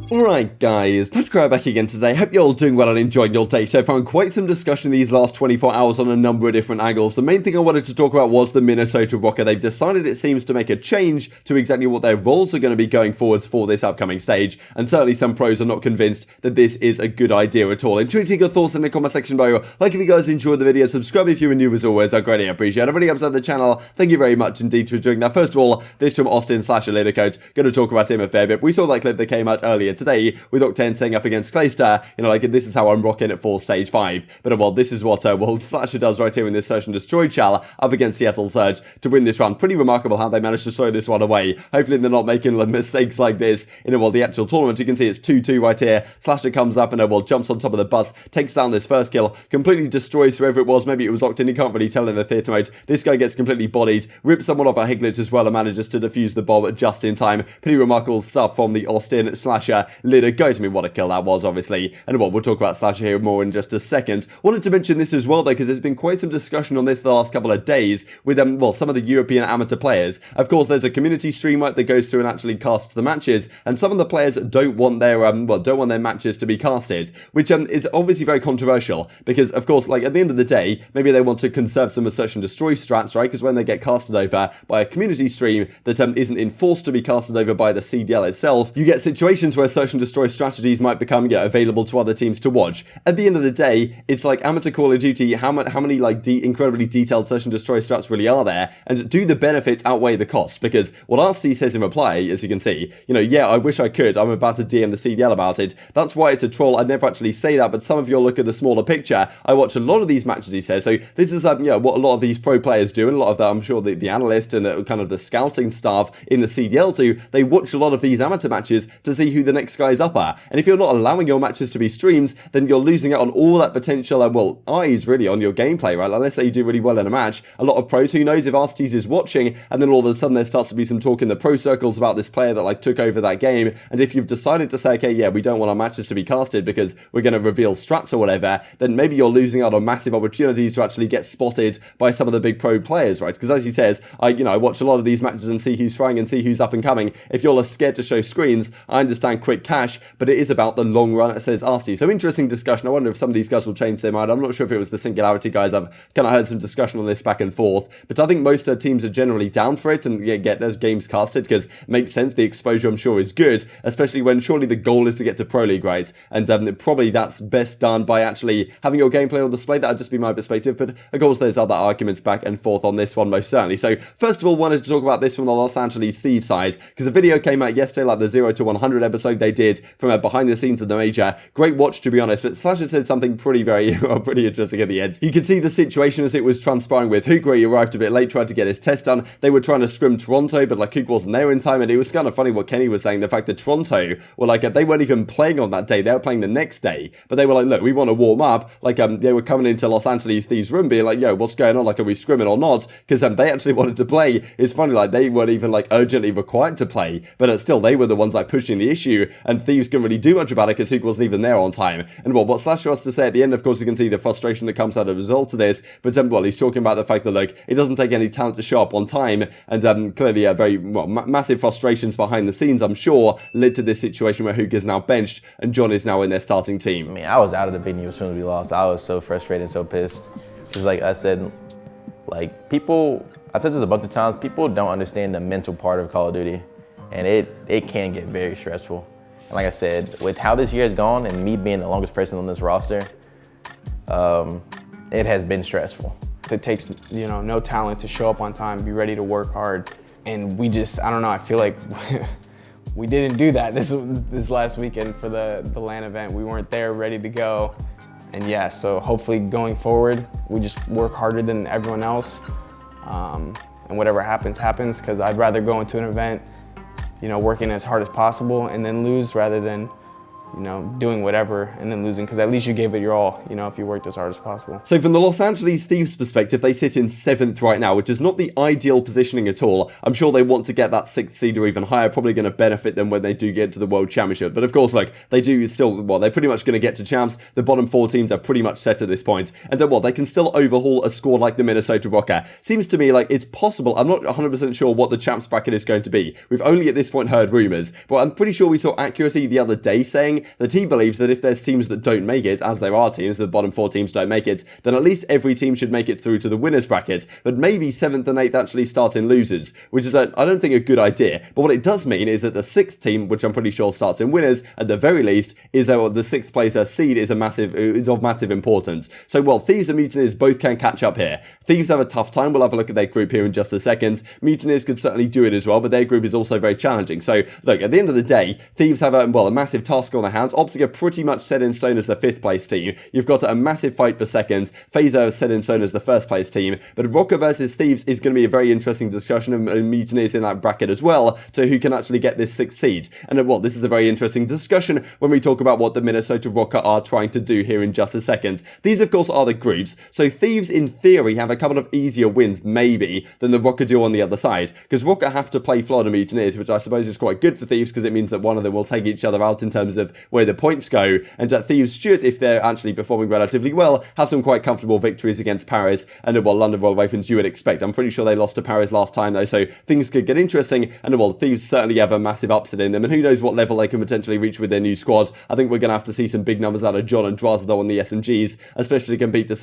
Alright guys, TacticalRab back again today. Hope you're all doing well and enjoying your day so far. Quite some discussion these last 24 hours on a number of different angles. The main thing I wanted to talk about was the Minnesota Rokkr. They've decided, it seems, to make a change to exactly what their roles are going to be going forwards for this upcoming stage. And certainly some pros are not convinced that this is a good idea at all. Intriguing your thoughts in the comment section below. Like if you guys enjoyed the video, subscribe if you were new as always. I greatly appreciate it. I've already upset the channel. Thank you very much indeed for doing that. First of all, this from Austin /SlasheR coach. Going to talk about him a fair bit. We saw that clip that came out earlier today with Octane saying up against Priestahh, you know, like, this is how I'm rocking it for stage 5. But well, this is what SlasheR does right here in this Search and Destroy chal up against Seattle Surge to win this round. Pretty remarkable how they managed to throw this one away. Hopefully they're not making mistakes like this in the actual tournament. You can see it's 2-2 right here. SlasheR comes up and jumps on top of the bus, takes down this first kill, completely destroys whoever it was. Maybe it was Octane, you can't really tell in the theatre mode. This guy gets completely bodied, rips someone off a Higglitch as well and manages to defuse the bomb just in time. Pretty remarkable stuff from the Austin /SlasheR leader. Go to me, what a kill that was, obviously. And we'll talk about SlasheR here more in just a second. Wanted to mention this as well though, because there's been quite some discussion on this the last couple of days with some of the European amateur players. Of course, there's a community stream that goes through and actually casts the matches, and some of the players don't want their matches to be casted, which is obviously very controversial because, of course, like, at the end of the day, maybe they want to conserve some Search and Destroy strats, right? Because when they get casted over by a community stream that isn't enforced to be casted over by the CDL itself, you get situations where Search and Destroy strategies might become available to other teams to watch. At the end of the day, it's like amateur Call of Duty. How many like incredibly detailed Search and Destroy strats really are there, and do the benefits outweigh the cost? Because what Arcitys says in reply, as you can see, yeah, I wish I could. I'm about to DM the CDL about it. That's why it's a troll. I'd never actually say that, but some of you look at the smaller picture. I watch a lot of these matches, he says. So this is what a lot of these pro players do, and a lot of that, I'm sure the analysts and the kind of the scouting staff in the CDL do. They watch a lot of these amateur matches to see who the next guys up are. And if you're not allowing your matches to be streamed, then you're losing out on all that potential and, eyes really on your gameplay, right? Like, let's say you do really well in a match. A lot of pros, who knows if Arcitys is watching, and then all of a sudden there starts to be some talk in the pro circles about this player that took over that game. And if you've decided to say, okay, yeah, we don't want our matches to be casted because we're going to reveal strats or whatever, then maybe you're losing out on massive opportunities to actually get spotted by some of the big pro players, right? Because as he says, I watch a lot of these matches and see who's throwing and see who's up and coming. If you're scared to show screens, I understand quick cash, but it is about the long run, says Arcitys. So interesting discussion. I wonder if some of these guys will change their mind. I'm not sure if it was the Singularity guys. I've kind of heard some discussion on this back and forth, but I think most teams are generally down for it and get those games casted because it makes sense. The exposure, I'm sure, is good, especially when surely the goal is to get to Pro League, right? And probably that's best done by actually having your gameplay on display. That would just be my perspective, but of course there's other arguments back and forth on this one, most certainly. So first of all, wanted to talk about this from the Los Angeles Thieves side, because a video came out yesterday, like the 0 to 100 episode they did from behind the scenes of the major. Great watch, to be honest, but SlasheR said something pretty interesting at the end. You could see the situation as it was transpiring with Huke, where he arrived a bit late, tried to get his test done. They were trying to scrim Toronto, but Huke wasn't there in time, and it was kind of funny what Kenny was saying, the fact that Toronto were they weren't even playing on that day, they were playing the next day, but they were like, look, we want to warm up. They were coming into Los Angeles Thieves room being like, yo, what's going on? Are we scrimming or not? Because they actually wanted to play. It's funny, they weren't even urgently required to play, but still they were the ones pushing the issue, and Thieves couldn't really do much about it because Huke wasn't even there on time. And what SlasheR has to say at the end, of course, you can see the frustration that comes out as a result of this, but he's talking about the fact that it doesn't take any talent to show up on time, and clearly very massive frustrations behind the scenes, I'm sure, led to this situation where Huke is now benched and John is now in their starting team. I mean, I was out of the venue as soon as we lost. I was so frustrated, so pissed. Because like I said, people, I've said this a bunch of times, people don't understand the mental part of Call of Duty, and it can get very stressful. And like I said, with how this year has gone and me being the longest person on this roster, it has been stressful. It takes, no talent to show up on time, be ready to work hard. And we just, I don't know, I feel like we didn't do that this last weekend for the LAN event. We weren't there ready to go. And yeah, so hopefully going forward, we just work harder than everyone else. And whatever happens, happens, because I'd rather go into an event, working as hard as possible and then lose rather than you know, doing whatever and then losing, because at least you gave it your all, you know, if you worked as hard as possible. So from the Los Angeles Thieves perspective, they sit in 7th right now, which is not the ideal positioning at all. I'm sure they want to get that 6th seed or even higher, probably going to benefit them when they do get to the World Championship. But of course, like, they do still, well, they're pretty much going to get to champs. The bottom 4 teams are pretty much set at this point. And well, they can still overhaul a squad like the Minnesota Rokkr. Seems to me like it's possible. I'm not 100% sure what the champs bracket is going to be. We've only at this point heard rumors, but I'm pretty sure we saw Accuracy the other day saying that he believes that if there's teams that don't make it, as there are teams, the bottom 4 teams don't make it, then at least every team should make it through to the winners bracket, but maybe 7th and 8th actually start in losers, which is, I don't think, a good idea. But what it does mean is that the 6th team, which I'm pretty sure starts in winners, at the very least, is the 6th place seed is of massive importance. So, well, Thieves and Mutineers both can catch up here. Thieves have a tough time. We'll have a look at their group here in just a second. Mutineers could certainly do it as well, but their group is also very challenging. So, look, at the end of the day, Thieves have a massive task on their hands. OpTic are pretty much set in stone as the 5th place team. You've got a massive fight for seconds. FaZe are set in stone as the 1st place team. But Rokkr versus Thieves is going to be a very interesting discussion, and Mutineers in that bracket as well, to who can actually get this 6th seed. And well, this is a very interesting discussion when we talk about what the Minnesota Rokkr are trying to do here in just a second. These, of course, are the groups. So Thieves, in theory, have a couple of easier wins, maybe, than the Rokkr do on the other side. Because Rokkr have to play Florida Mutineers, which I suppose is quite good for Thieves, because it means that one of them will take each other out in terms of where the points go. And Thieves should, if they're actually performing relatively well, have some quite comfortable victories against Paris and, well, London Royal Ravens you would expect. I'm pretty sure they lost to Paris last time, though, so things could get interesting. And, well, Thieves certainly have a massive upset in them, and who knows what level they can potentially reach with their new squad. I think we're going to have to see some big numbers out of John and Drazah, though, on the SMGs, especially to compete with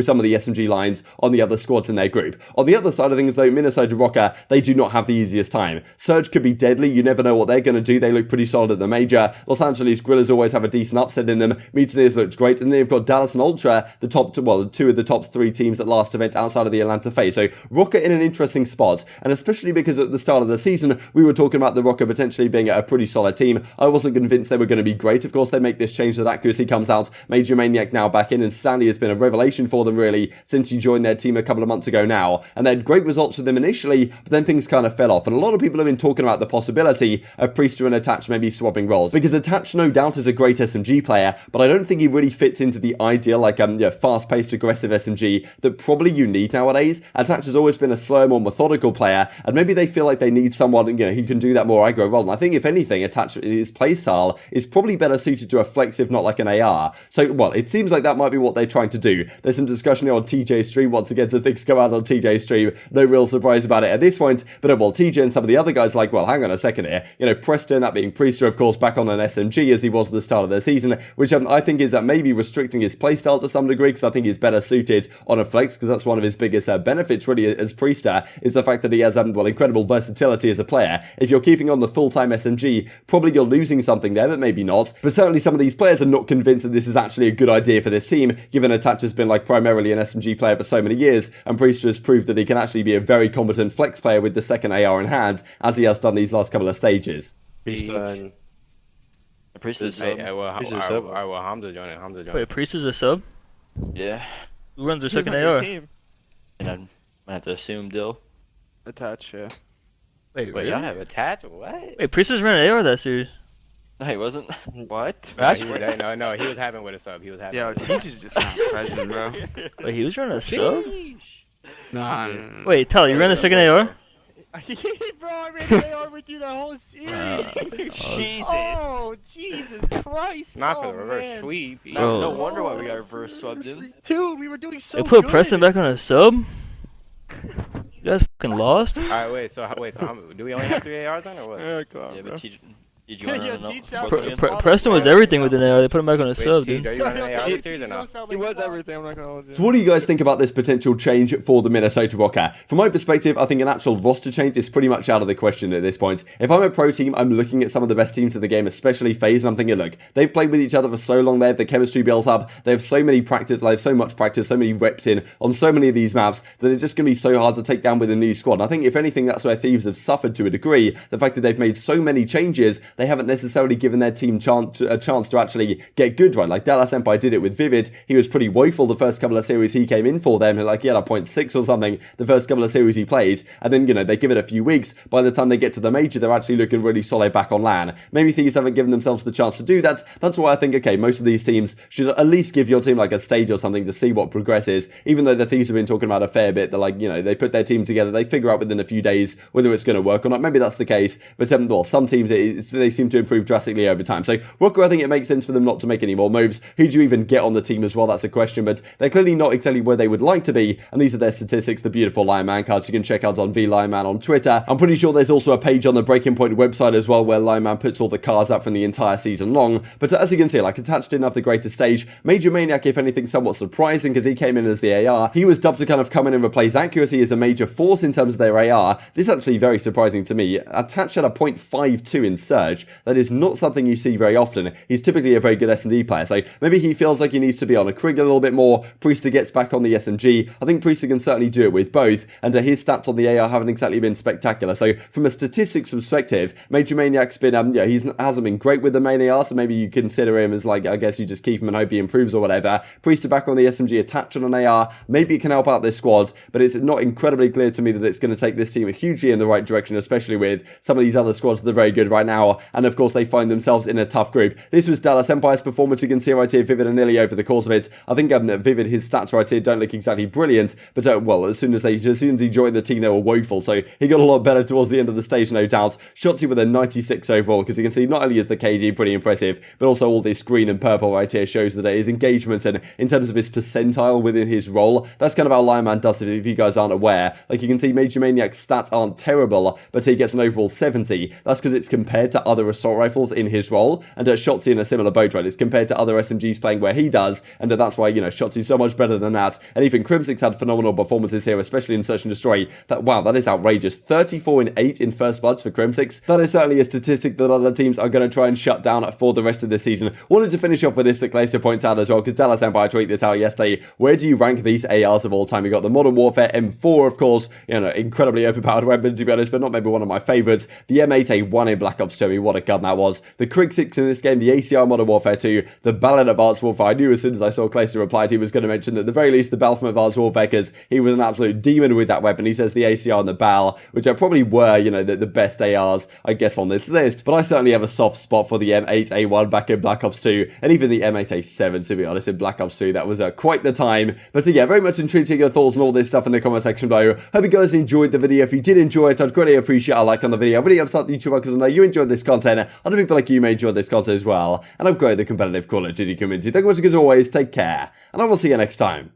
some of the SMG lines on the other squads in their group. On the other side of things, though, Minnesota Rokkr, they do not have the easiest time. Surge could be deadly. You never know what they're going to do. They look pretty solid at the major. Los Angeles Grillers always have a decent upset in them. Mutineers looked great. And then you've got Dallas and Ultra, the top 2 of the top 3 teams at last event outside of the Atlanta FaZe. So Rokkr in an interesting spot. And especially because at the start of the season, we were talking about the Rokkr potentially being a pretty solid team. I wasn't convinced they were going to be great. Of course, they make this change that Accuracy comes out. MajorManiak now back in, and Standy has been a revelation for them, really, since he joined their team a couple of months ago now. And they had great results with them initially, but then things kind of fell off. And a lot of people have been talking about the possibility of Priestahh and Attach maybe swapping roles. Because Attach, no doubt, is a great SMG player, but I don't think he really fits into the ideal, like, fast-paced, aggressive SMG that probably you need nowadays. Attach has always been a slower, more methodical player, and maybe they feel like they need someone, who can do that more aggro role. And I think, if anything, Attach, his playstyle is probably better suited to a flex, if not like an AR. So, well, it seems like that might be what they're trying to do. There's some discussion here on TJ's stream, once again, so things go out on TJ's stream. No real surprise about it at this point, but, well, TJ and some of the other guys are like, well, hang on a second here. Prestinni, that being Priestahh, of course, back on an SMG as he was at the start of the season, which I think is maybe restricting his playstyle to some degree, because I think he's better suited on a flex, because that's one of his biggest benefits, really, as Priestahh, is the fact that he has, incredible versatility as a player. If you're keeping on the full-time SMG, probably you're losing something there, but maybe not. But certainly some of these players are not convinced that this is actually a good idea for this team, given Attach has been, primarily an SMG player for so many years, and Priestahh has proved that he can actually be a very competent flex player with the second AR in hand, as he has done these last couple of stages. Priestahh sub. Hamza joining. Wait, Priest is a sub? Yeah. Who runs their second AR? And I have to assume Dill. Attach, yeah. Wait, Wait, really? y'all have attached? What? Wait, Priest is running AR that series. No, he wasn't. What? No, he was having with a sub. He was having. Yo, Teach is just not present, bro. Wait, he was running a sub? Nah. Wait, Tally, you ran a second AR? Bro, I ran AR with you the whole series. Jesus. Oh, Jesus Christ. Not for oh, the reverse man. sweep. Bro. No wonder why we got reverse swept him. Dude, we were doing so They put good. Preston back on a sub? You guys fucking lost? Alright, wait, so do we only have 3 ARs then, or what? Yeah, come on, Yeah, bro. but did you want to know? Teach out Broken the- in? Preston was everything with an AR. They put him back on a Wait, sub, Teach, dude. are you running AR this series or not? He was everything, I'm not gonna hold you. So what do you guys think about this potential change for the Minnesota Rokkr? From my perspective, I think an actual roster change is pretty much out of the question at this point. If I'm a pro team, I'm looking at some of the best teams in the game, especially FaZe, and I'm thinking, look, they've played with each other for so long, they have the chemistry built up, they have so many practice, they have so much practice, so many reps in on so many of these maps, that it's just going to be so hard to take down with a new squad. And I think, if anything, that's where Thieves have suffered to a degree, the fact that they've made so many changes they haven't necessarily given their team a chance to actually get good, right? Like Dallas Empire did it with Vivid. He was pretty woeful the first couple of series he came in for them, like he had a 0.6 or something the first couple of series he played, and then, you know, they give it a few weeks. By the time they get to the major, they're actually looking really solid back on LAN. Maybe Thieves haven't given themselves the chance to do that. That's why I think, okay, most of these teams should at least give your team like a stage or something to see what progresses, even though the Thieves have been talking about a fair bit. They're like, you know, they put their team together, they figure out within a few days whether it's going to work or not. Maybe that's the case, but well, some teams, they seem to improve drastically over time. So Rokkr, I think it makes sense for them not to make any more moves. Who do you even get on the team as well? That's a question, but they're clearly not exactly where they would like to be, and these are their statistics, the beautiful Lion Man cards you can check out on VLionMan on Twitter. I'm pretty sure there's also a page on the Breaking Point website as well where Lion Man puts all the cards up from the entire season long, but as you can see, like, attached didn't have the greatest stage. MajorManiak, if anything, somewhat surprising because he came in as the AR. He was dubbed to kind of come in and replace accuracy as a major force in terms of their AR. This is actually very surprising to me. Attached at a 0.52 in Surge. That is not something you see very often. He's typically a very good S&D player, so maybe he feels like he needs to be on a Krieg a little bit more. Priestahh gets back on the SMG. I think Priestahh can certainly do it with both, and his stats on the AR haven't exactly been spectacular. So from a statistics perspective, MajorManiak's been, he hasn't been great with the main AR, so maybe you consider him as, like, I guess you just keep him and hope he improves or whatever. Priestahh back on the SMG, attached on an AR. Maybe it can help out this squad, but it's not incredibly clear to me that it's going to take this team hugely in the right direction, especially with some of these other squads that are very good right now, and of course they find themselves in a tough group. This was Dallas Empire's performance. You can see right here, Vivid and ILLey over the course of it. I think Vivid, his stats right here don't look exactly brilliant, but well, as soon as he joined the team, they were woeful, so he got a lot better towards the end of the stage, no doubt. Shotzzy with a 96 overall, because you can see not only is the KD pretty impressive, but also all this green and purple right here shows that his engagement and in terms of his percentile within his role, that's kind of how Lion Man does it, if you guys aren't aware. Like, you can see MajorManiak's stats aren't terrible, but he gets an overall 70. That's because it's compared to other assault rifles in his role, and Shotzzy in a similar boat, right? It's compared to other SMGs playing where he does, and that's why, you know, Shotzzy's so much better than that. And even Crimsix had phenomenal performances here, especially in Search and Destroy. Wow, that is outrageous. 34 and 8 in first bloods for Crimsix. That is certainly a statistic that other teams are going to try and shut down for the rest of this season. Wanted to finish off with this that Glacier points out as well, because Dallas Empire tweeted this out yesterday. Where do you rank these ARs of all time? You got the Modern Warfare M4, of course, you know, incredibly overpowered weapon, to be honest, but not maybe one of my favorites. The M8A1 in Black Ops 2, what a gun that was. The Crimsix in this game, the ACR Modern Warfare 2, the Ballad of Advanced Warfare. I knew as soon as I saw Glacier replied, he was going to mention at the very least the Bal from Advanced Warfare, because he was an absolute demon with that weapon. He says the ACR and the Bal, which are probably were, you know, the best ARs, I guess, on this list, but I certainly have a soft spot for the M8A1 back in Black Ops 2, and even the M8A7, to be honest, in Black Ops 2. That was quite the time. But yeah, very much intrigued to your thoughts on all this stuff in the comment section below. Hope you guys enjoyed the video. If you did enjoy it, I'd greatly appreciate a like on the video. I really upset the YouTuber because I know you enjoyed this content. Other people like you may enjoy this content as well, and I've grown the competitive Call of Duty community. Thank you much as always, take care, and I will see you next time.